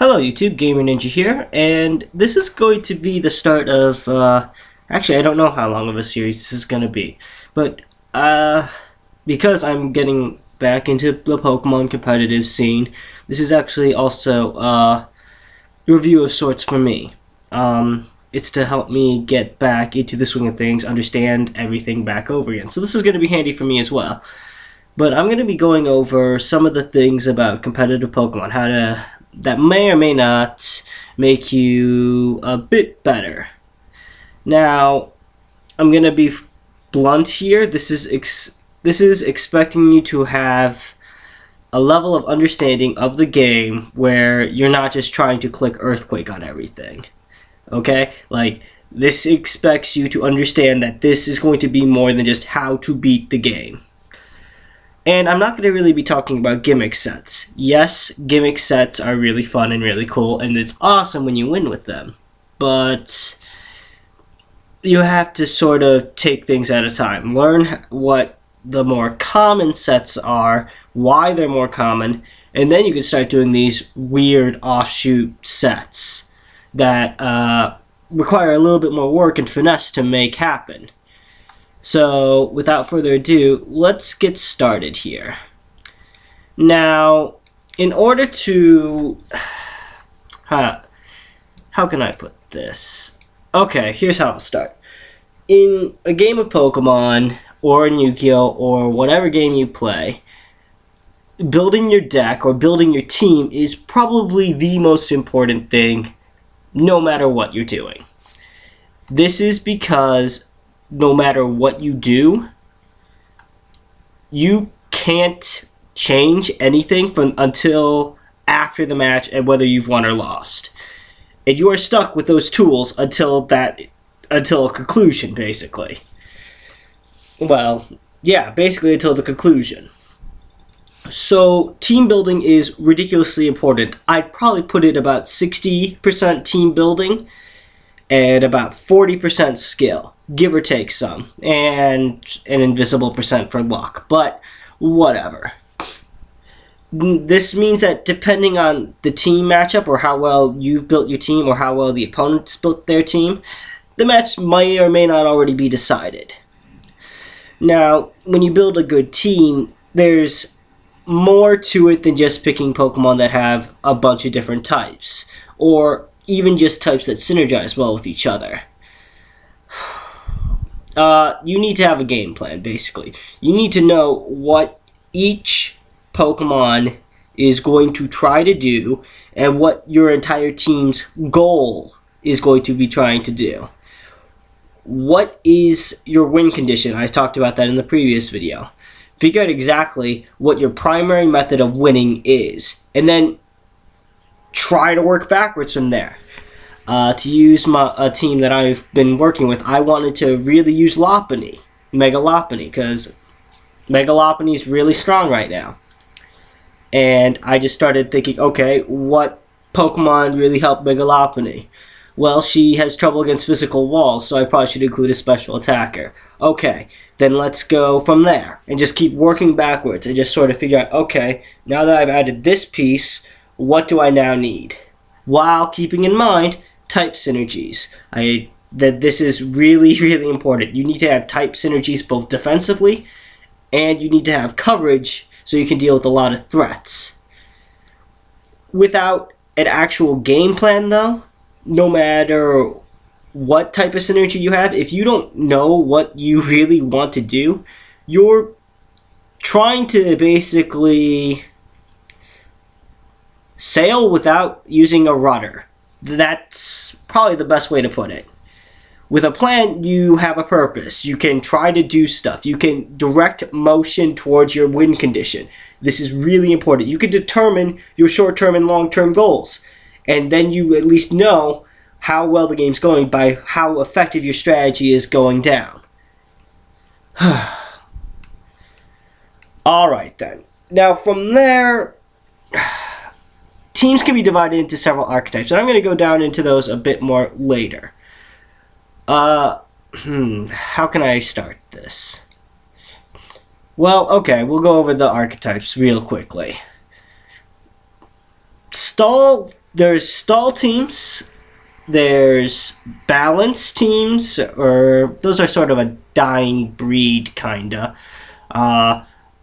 Hello YouTube, Gamer Ninja here, and this is going to be the start of, actually I don't know how long of a series this is going to be, but, because I'm getting back into the Pokemon competitive scene, this is actually also a review of sorts for me. It's to help me get back into the swing of things, understand everything back over again, so this is going to be handy for me as well. But I'm going to be going over some of the things about competitive Pokemon, that may or may not make you a bit better. Now, I'm going to be blunt here. This is expecting you to have a level of understanding of the game where you're not just trying to click Earthquake on everything. Okay? Like, this expects you to understand that this is going to be more than just how to beat the game. And I'm not going to really be talking about gimmick sets. Yes, gimmick sets are really fun and really cool, and it's awesome when you win with them. But you have to sort of take things at a time. Learn what the more common sets are, why they're more common, and then you can start doing these weird offshoot sets that require a little bit more work and finesse to make happen. So, without further ado, let's get started here. Now, in order to... how can I put this? Okay, here's how I'll start. In a game of Pokemon, or in Yu-Gi-Oh, or whatever game you play, building your deck or building your team is probably the most important thing, no matter what you're doing. This is because no matter what you do, you can't change anything until after the match and whether you've won or lost. And you are stuck with those tools until a conclusion, basically. Well, yeah, basically until the conclusion. So, team building is ridiculously important. I'd probably put it about 60% team building and about 40% skill. Give or take some, and an invisible percent for luck, but whatever. This means that depending on the team matchup, or how well you've built your team, or how well the opponents built their team, the match may or may not already be decided. Now, when you build a good team, there's more to it than just picking Pokemon that have a bunch of different types, or even just types that synergize well with each other. You need to have a game plan, basically. You need to know what each Pokemon is going to try to do and what your entire team's goal is going to be trying to do. What is your win condition? I talked about that in the previous video. Figure out exactly what your primary method of winning is, and then try to work backwards from there. To use a team that I've been working with, I wanted to really use Lopunny, Mega Lopunny, because Mega Lopunny is really strong right now. And I just started thinking, okay, what Pokemon really help Mega Lopunny? Well, she has trouble against physical walls, so I probably should include a special attacker. Okay, then let's go from there, and just keep working backwards, and just sort of figure out, okay, now that I've added this piece, what do I now need? While keeping in mind type synergies. That this is really, really important. You need to have type synergies both defensively, and you need to have coverage so you can deal with a lot of threats. Without an actual game plan, though, no matter what type of synergy you have, if you don't know what you really want to do, you're trying to basically sail without using a rudder. That's probably the best way to put it. With a plan, you have a purpose. You can try to do stuff. You can direct motion towards your win condition. This is really important. You can determine your short-term and long-term goals. And then you at least know how well the game's going by how effective your strategy is going down. Alright then. Now from there, teams can be divided into several archetypes, and I'm going to go down into those a bit more later. How can I start this? Well, okay, we'll go over the archetypes real quickly. Stall there's stall teams, there's balance teams, or those are sort of a dying breed, kinda.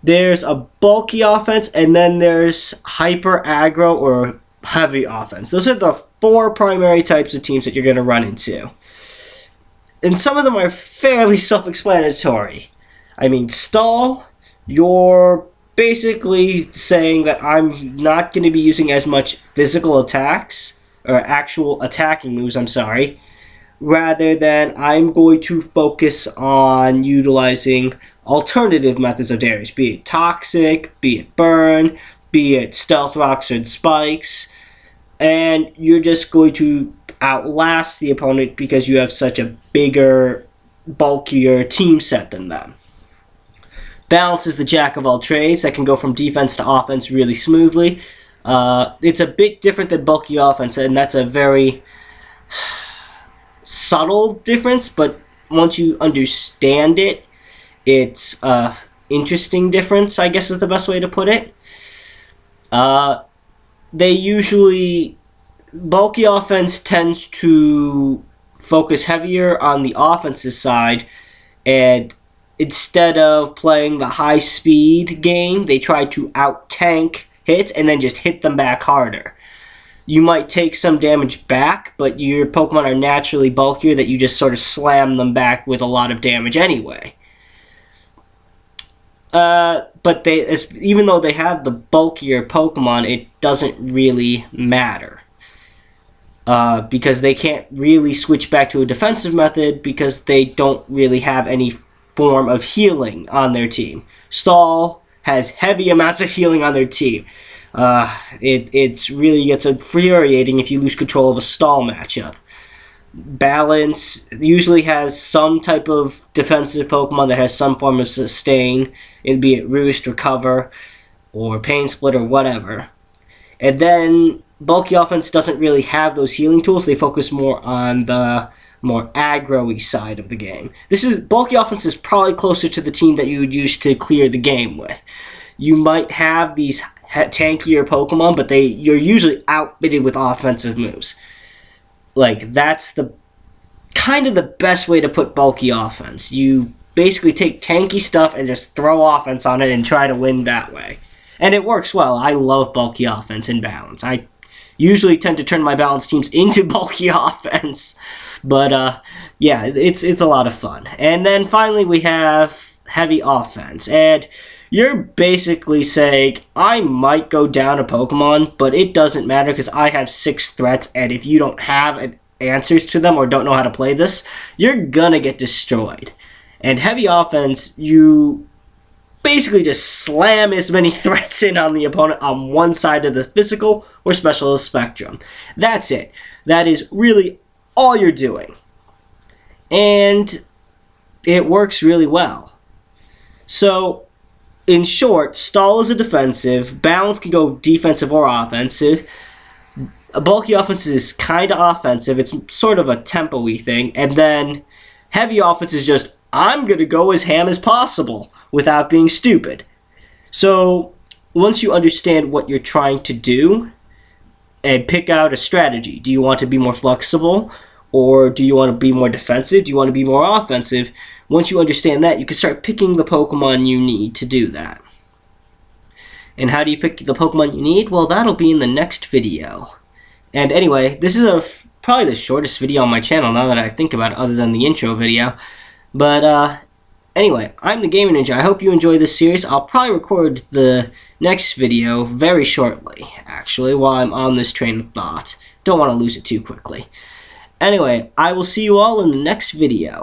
There's a bulky offense, and then there's hyper aggro or heavy offense. Those are the 4 primary types of teams that you're going to run into. And some of them are fairly self-explanatory. I mean, stall, you're basically saying that I'm not going to be using as much physical attacks, or actual attacking moves, I'm sorry, rather than I'm going to focus on utilizing alternative methods of damage, be it toxic, be it burn, be it stealth rocks and spikes, and you're just going to outlast the opponent because you have such a bigger, bulkier team set than them. Balance is the jack of all trades that can go from defense to offense really smoothly. It's a bit different than bulky offense, and that's a very subtle difference, but once you understand it, it's an interesting difference, I guess is the best way to put it. Bulky offense tends to focus heavier on the offensive side, and instead of playing the high speed game, they try to out-tank hits and then just hit them back harder. You might take some damage back, but your Pokemon are naturally bulkier that you just sort of slam them back with a lot of damage anyway. But even though they have the bulkier Pokemon, it doesn't really matter. Because they can't really switch back to a defensive method because they don't really have any form of healing on their team. Stall has heavy amounts of healing on their team. It really gets infuriating if you lose control of a stall matchup. Balance usually has some type of defensive Pokemon that has some form of sustain, be it Roost or Cover or Pain Split or whatever. And then bulky offense doesn't really have those healing tools. They focus more on the more aggro-y side of the game. Bulky offense is probably closer to the team that you would use to clear the game with. You might have these tankier Pokemon, but you're usually outbitted with offensive moves. Like, that's the kind of the best way to put bulky offense. You basically take tanky stuff and just throw offense on it and try to win that way. And it works well. I love bulky offense and balance. I usually tend to turn my balance teams into bulky offense. But, yeah, it's a lot of fun. And then finally we have heavy offense. And you're basically saying, I might go down a Pokemon, but it doesn't matter because I have 6 threats, and if you don't have answers to them or don't know how to play this, you're gonna get destroyed. And heavy offense, you basically just slam as many threats in on the opponent on one side of the physical or specialist spectrum. That's it. That is really all you're doing. And it works really well. So, in short, stall is a defensive, balance can go defensive or offensive, a bulky offense is kind of offensive, it's sort of a tempo-y thing, and then heavy offense is just, I'm going to go as ham as possible without being stupid. So, once you understand what you're trying to do, and pick out a strategy, do you want to be more flexible, or do you want to be more defensive, do you want to be more offensive? Once you understand that, you can start picking the Pokemon you need to do that. And how do you pick the Pokemon you need? Well, that'll be in the next video. And anyway, this is probably the shortest video on my channel now that I think about it, other than the intro video. But anyway, I'm the Gaming Ninja. I hope you enjoy this series. I'll probably record the next video very shortly, actually, while I'm on this train of thought. Don't want to lose it too quickly. Anyway, I will see you all in the next video.